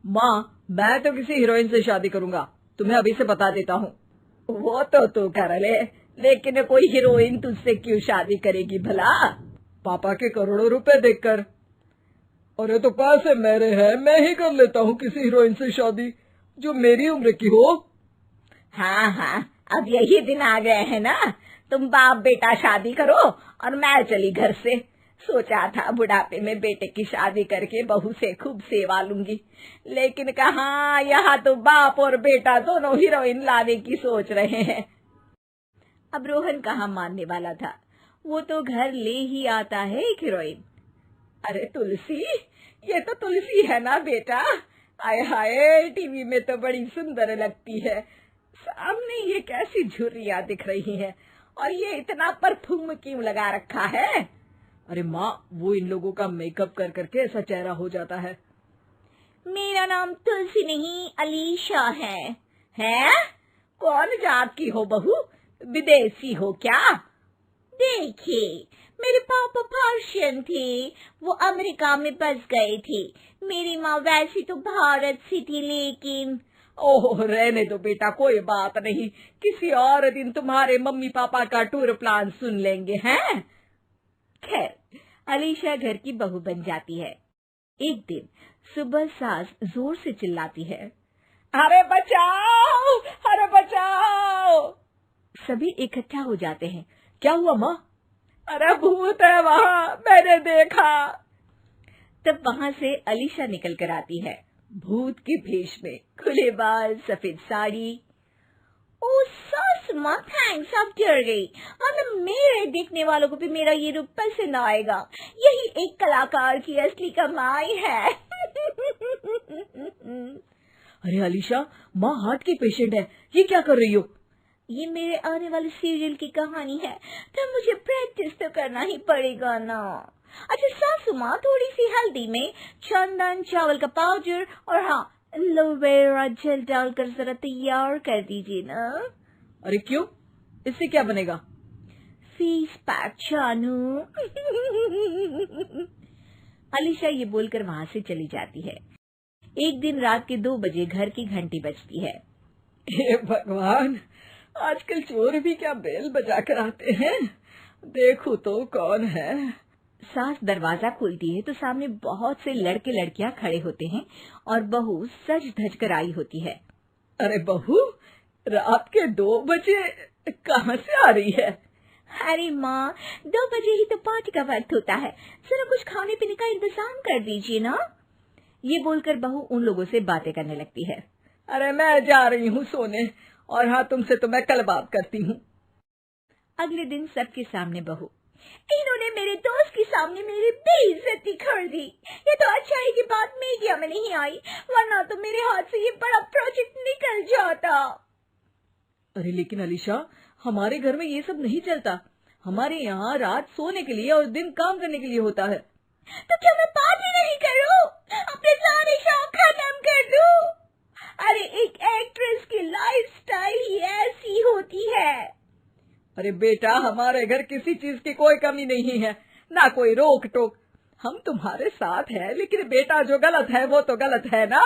माँ, मैं तो किसी हीरोइन से शादी करूंगा, तुम्हें अभी से बता देता हूँ। वो तो तू कर ले, लेकिन कोई हीरोइन तुझसे क्यों शादी करेगी भला? पापा के करोड़ों रुपए देखकर। अरे तो पैसे मेरे हैं, मैं ही कर लेता हूँ किसी हीरोइन से शादी जो मेरी उम्र की हो। हाँ हाँ, अब यही दिन आ गए हैं ना, तुम बाप बेटा शादी करो और मैं चली घर से। सोचा था बुढ़ापे में बेटे की शादी करके बहू से खूब सेवा लूंगी, लेकिन कहाँ, यहाँ तो बाप और बेटा दोनों हीरोइन लाने की सोच रहे हैं। अब रोहन कहाँ मानने वाला था, वो तो घर ले ही आता है एक हीरोइन। अरे तुलसी, ये तो तुलसी है ना बेटा? आय हाय, टीवी में तो बड़ी सुंदर लगती है, सामने ये कैसी झुर्रियां दिख रही है, और ये इतना परफ्यूम क्यों लगा रखा है? अरे माँ, वो इन लोगों का मेकअप कर करके ऐसा चेहरा हो जाता है। मेरा नाम तुलसी नहीं, अलीशा है। हैं? कौन जात की हो बहू? विदेशी हो क्या? देखिए, मेरे पापा पर्शियन थे, वो अमेरिका में बस गए थे। मेरी माँ वैसी तो भारत से थी, लेकिन ओह, रहने दो बेटा, कोई बात नहीं, किसी और दिन तुम्हारे मम्मी पापा का टूर प्लान सुन लेंगे हैं। खैर, अलीशा घर की बहू बन जाती है। एक दिन सुबह सास जोर से चिल्लाती है, अरे बचाओ, अरे बचाओ। सभी इकट्ठा हो जाते हैं। क्या हुआ माँ? अरे भूत है वहाँ, मैंने देखा। तब वहाँ से अलीशा निकल कर आती है, भूत के भेष में, खुले बाल, सफेद साड़ी। ओ सास माँ, थैंक्स, अब डर गई, वरना मेरे देखने वालों को भी मेरा ये रूप पसंद आएगा। यही एक कलाकार की असली कमाई है। अरे अलीशा, माँ हार्ट की पेशेंट है, ये क्या कर रही हो? ये मेरे आने वाले सीरियल की कहानी है, तो मुझे प्रैक्टिस तो करना ही पड़ेगा ना। अच्छा सासू माँ, थोड़ी सी हल्दी में चंदन, चावल का पाउडर और हाँ, एलोवेरा जेल डालकर जरा तैयार कर दीजिए ना। अरे क्यों, इससे क्या बनेगा? फेस पैक जानू। अलीशा ये बोलकर वहाँ से चली जाती है। एक दिन रात के 2 बजे घर की घंटी बजती है। हे भगवान, आजकल चोर भी क्या बेल बजा कर आते हैं, देखो तो कौन है। सास दरवाजा खोलती है तो सामने बहुत से लड़के लड़कियां खड़े होते हैं और बहू सज धज कर आई होती है। अरे बहू, रात के 2 बजे कहाँ से आ रही है? अरे माँ, 2 बजे ही तो पार्टी का वक्त होता है, जरा कुछ खाने पीने का इंतजाम कर दीजिए ना। ये बोलकर बहू उन लोगों से बातें करने लगती है। अरे मैं जा रही हूँ सोने, और हाँ, तुमसे तो मैं कल बात करती हूँ। अगले दिन सबके सामने बहू, इन्होंने मेरे दोस्त के सामने मेरी बेइज्जती कर दी। ये तो अच्छा है कि बात मीडिया में नहीं आई, वरना तो मेरे हाथ से ये बड़ा प्रोजेक्ट निकल जाता। अरे लेकिन अलीशा, हमारे घर में ये सब नहीं चलता, हमारे यहाँ रात सोने के लिए और दिन काम करने के लिए होता है। तो क्या मैं पार्टी नहीं करूं? अपने सारे शौक खत्म कर दूं? अरे एक एक्ट्रेस की लाइफस्टाइल ही ऐसी होती है। अरे बेटा, हमारे घर किसी चीज की कोई कमी नहीं है, ना कोई रोक टोक, हम तुम्हारे साथ हैं, लेकिन बेटा जो गलत है वो तो गलत है ना।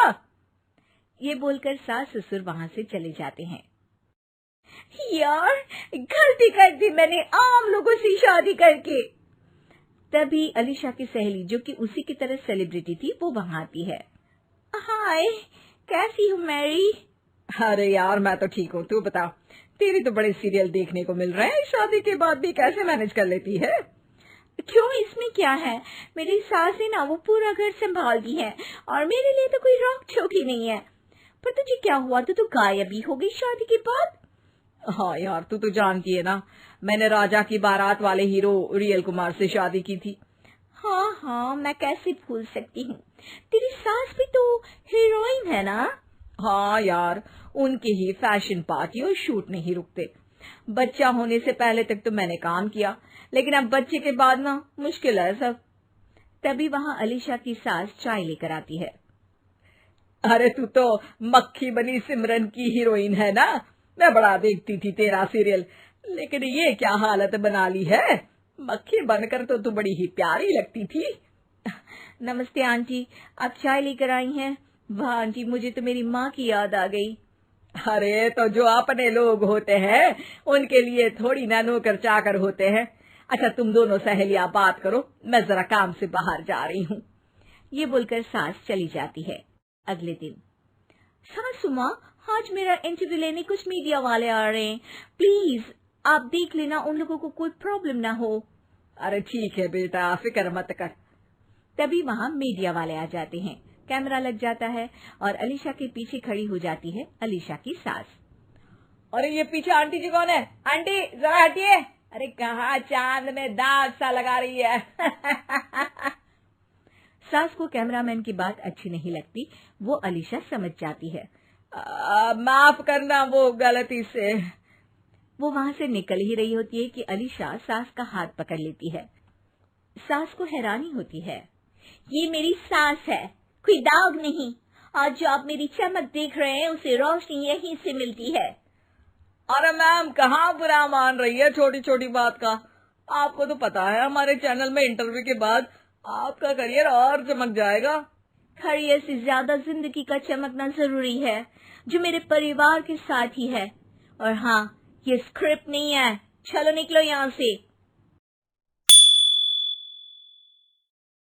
ये बोलकर सास ससुर वहाँ से चले जाते हैं। यार, गलती कर दी मैंने आम लोगों से शादी करके। तभी अलीशा की सहेली, जो कि उसी की तरह सेलिब्रिटी थी, वो वहाँ आती है। हाय, कैसी हो मैरी? अरे यार, मैं तो ठीक हूँ, तू बता, तेरी तो बड़े सीरियल देखने को मिल रहे हैं, शादी के बाद भी कैसे मैनेज कर लेती है? क्यों, इसमें क्या है, मेरी सास है ना, वो पूरा घर संभालती है और मेरे लिए तो कोई रोक टोक ही नहीं है। पर तुझे क्या हुआ, तो तू गायब ही हो गई शादी के बाद? हाँ यार, तू तो जानती है ना, मैंने राजा की बारात वाले हीरो रियल कुमार से शादी की थी। हाँ हाँ, मैं कैसे भूल सकती हूँ, तेरी सास भी तो हीरोइन है ना? हाँ यार, उनके ही फैशन पार्टी और शूट नहीं रुकते। बच्चा होने से पहले तक तो मैंने काम किया, लेकिन अब बच्चे के बाद ना मुश्किल है सब। तभी वहाँ अलीशा की सास चाय लेकर आती है। अरे तू तो मक्खी बनी सिमरन की हीरोइन है ना, मैं बड़ा देखती थी तेरा सीरियल, लेकिन ये क्या हालत बना ली है, मक्खी बनकर तो तू बड़ी ही प्यारी लगती थी। नमस्ते आंटी, आप चाय लेकर आई हैं, वाह आंटी, मुझे तो मेरी माँ की याद आ गई। अरे तो जो अपने लोग होते हैं उनके लिए थोड़ी ना नौकर चाकर होते हैं। अच्छा तुम दोनों सहेलियां बात करो, मैं जरा काम से बाहर जा रही हूँ। ये बोलकर सास चली जाती है। अगले दिन, सासू माँ, आज मेरा इंटरव्यू लेने कुछ मीडिया वाले आ रहे हैं, प्लीज आप देख लेना उन लोगों को कोई प्रॉब्लम ना हो। अरे ठीक है बेटा, फिक्र मत कर। तभी वहाँ मीडिया वाले आ जाते हैं। कैमरा लग जाता है और अलीशा के पीछे खड़ी हो जाती है अलीशा की सास। अरे ये पीछे आंटी जी कौन है? आंटी जरा हटिए। अरे कहाँ चांद में दाग सा लगा रही है। सास को कैमरामैन की बात अच्छी नहीं लगती, वो अलीशा समझ जाती है। माफ करना, वो गलती से। वो वहां से निकल ही रही होती है कि अलीशा सास का हाथ पकड़ लेती है। सास को हैरानी होती है, ये मेरी सास है, कोई दाग नहीं, और जो आप मेरी चमक देख रहे हैं उसे रोशनी यहीं से मिलती है। अरे मैम, कहाँ बुरा मान रही है छोटी छोटी बात का। आपको तो पता है हमारे चैनल में इंटरव्यू के बाद आपका करियर और चमक जाएगा। करियर से ज्यादा जिंदगी का चमकना जरूरी है, जो मेरे परिवार के साथ ही है। और हाँ, ये स्क्रिप्ट नहीं है, चलो निकलो यहाँ से।